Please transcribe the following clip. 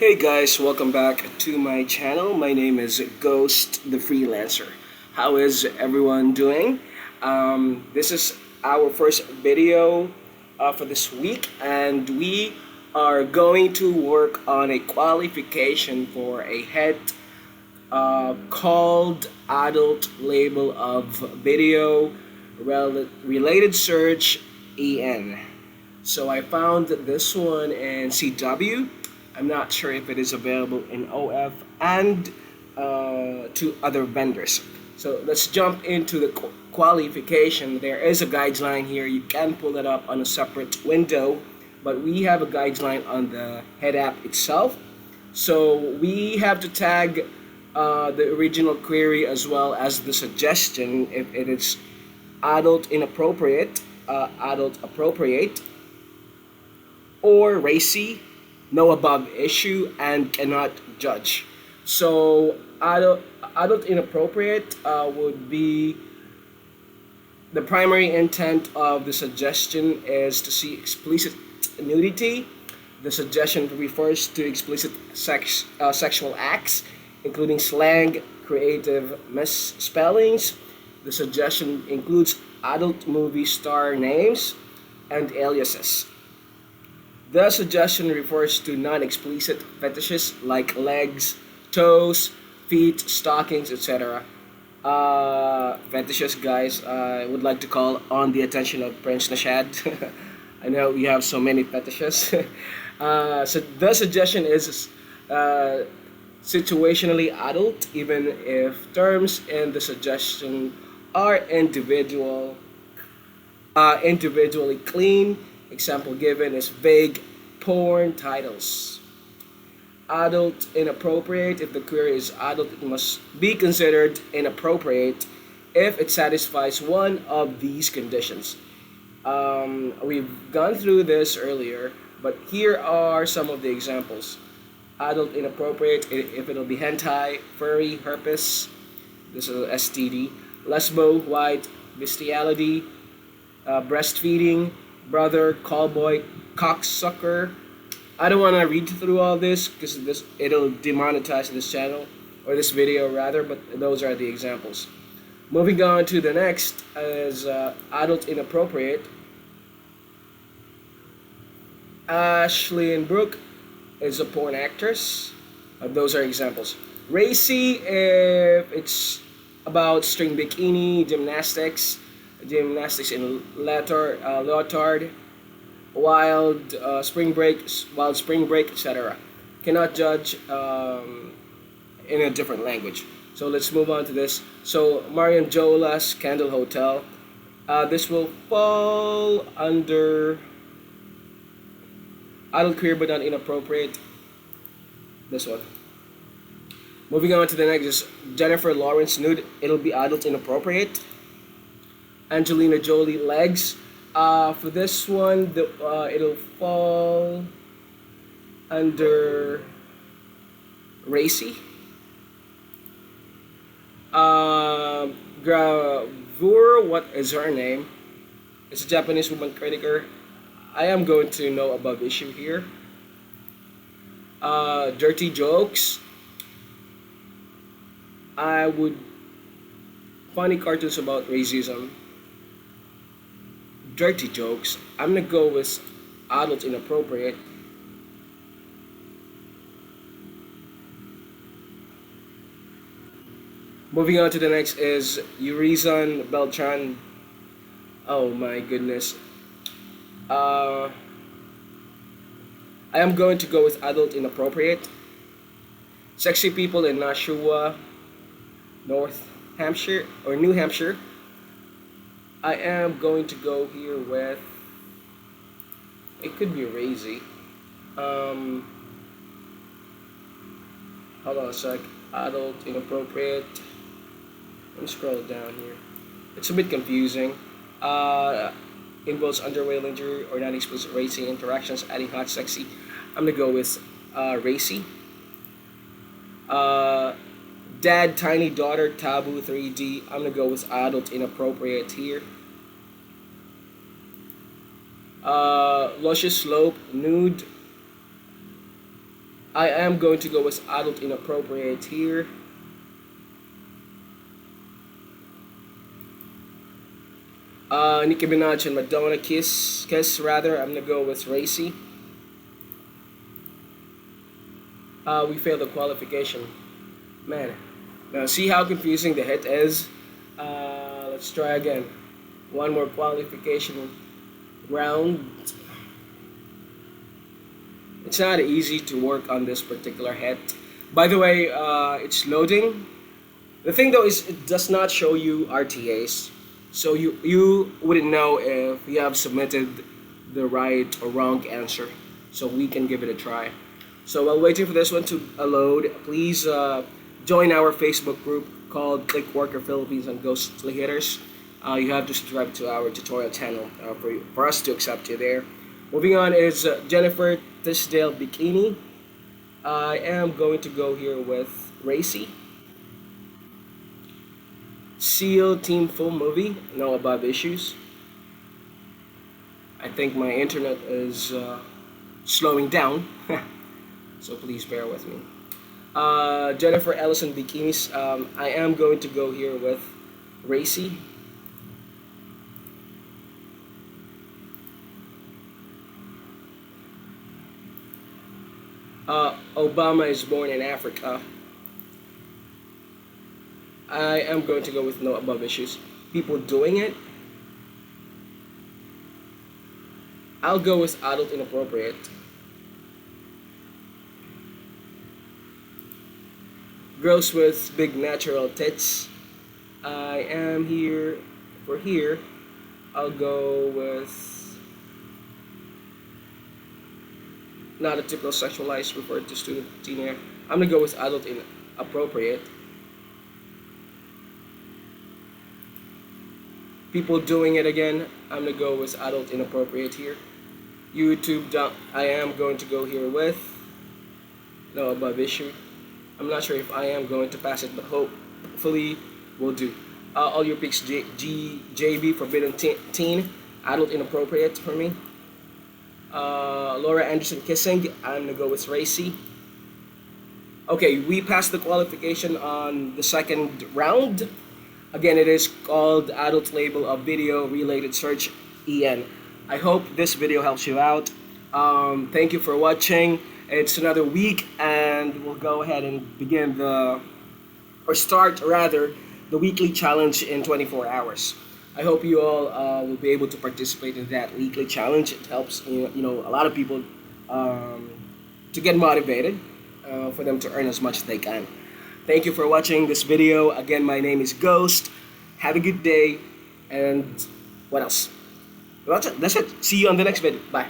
Hey guys, welcome back to my channel. My name is Ghost the Freelancer. How is everyone doing? This is our first video for this week, and we are going to work on a qualification for a head called Adult Label of Video Related Search EN. So I found this one in CW. I'm not sure if it is available in OF and to other vendors. So let's jump into the qualification. There is a guideline here. You can pull it up on a separate window, but we have a guideline on the head app itself. So we have to tag the original query as well as the suggestion if it is adult inappropriate, adult appropriate, or racy, no above issue, and cannot judge. So adult inappropriate would be the primary intent of the suggestion is to see explicit nudity. The suggestion refers to explicit sexual acts, including slang, creative misspellings. The suggestion includes adult movie star names and aliases. The suggestion refers to non-explicit fetishes like legs, toes, feet, stockings, etc. Fetishes, guys, I would like to call on the attention of Prince Nashad. I know we have so many fetishes. So the suggestion is situationally adult, even if terms in the suggestion are individually clean. Example given is vague porn titles. Adult inappropriate. If the query is adult, it must be considered inappropriate if it satisfies one of these conditions. We've gone through this earlier, but here are some of the examples. Adult inappropriate if it'll be hentai, furry, herpes, this is STD, lesbo, white, bestiality, breastfeeding, brother, callboy, cocksucker. I don't want to read through all this because it'll demonetize this channel or this video rather, but those are the examples. Moving on to the next is adult inappropriate. Ashley Brooke is a porn actress. Those are examples. Racy if it's about string bikini, gymnastics in leotard, wild spring break, etc. Cannot judge in a different language. So let's move on to this. So Mariam Jola's Candle Hotel. This will fall under adult queer but not inappropriate. This one. Moving on to the next is Jennifer Lawrence nude. It'll be adult inappropriate. Angelina Jolie legs. For this one, it'll fall under racy. Gravure, what is her name? It's a Japanese woman critiquer. I am going to know above issue here. Dirty jokes. I would funny cartoons about racism. Dirty jokes. I'm gonna go with adult inappropriate. Moving on to the next is Urizan Beltran. Oh my goodness. I am going to go with adult inappropriate. Sexy people in Nashua, North Hampshire or New Hampshire. I am going to go here with, it could be racy. Hold on a sec. Adult inappropriate. Let me scroll down here. It's a bit confusing. Involves underwear injury or non-explicit racy interactions, adding hot, sexy. I'm gonna go with racy. Dad, tiny daughter, taboo, 3D. I'm gonna go with adult inappropriate here. Luscious slope, nude. I am going to go with adult inappropriate here. Nicki Minaj and Madonna kiss rather. I'm gonna go with racy. We failed the qualification. Man, now see how confusing the hit is? Let's try again. One more qualification round. It's not easy to work on this particular hit. By the way, it's loading. The thing though is it does not show you RTAs. So you wouldn't know if you have submitted the right or wrong answer. So we can give it a try. So while waiting for this one to load, please join our Facebook group called CLICKWORKER Philippines and Ghost Hitters. You have to subscribe to our tutorial channel for us to accept you there. Moving on is Jennifer Tisdale Bikini. I am going to go here with Racy. Seal Team Full Movie, no above issues. I think my internet is slowing down, so please bear with me. Jennifer Ellison Bikinis, I am going to go here with Racy. Obama is born in Africa. I am going to go with no above issues. People doing it. I'll go with adult inappropriate. Girls with big natural tits. I am here for here. I'll go with not a typical sexualized referred to student teenager. I'm gonna go with adult inappropriate. People doing it again. I'm gonna go with adult inappropriate here. YouTube. I am going to go here with no above issue. I'm not sure if I am going to pass it, but hopefully we'll do. All your picks, JB Forbidden Teen, adult inappropriate for me. Laura Anderson kissing. I'm gonna go with Racy. Okay, we passed the qualification on the second round. Again, it is called Adult Label of Video Related Search EN. I hope this video helps you out. Thank you for watching. It's another week, and we'll go ahead and begin start the weekly challenge in 24 hours. I hope you all will be able to participate in that weekly challenge. It helps a lot of people to get motivated for them to earn as much as they can. Thank you for watching this video. Again, my name is Ghost. Have a good day, and what else? That's it. See you on the next video. Bye.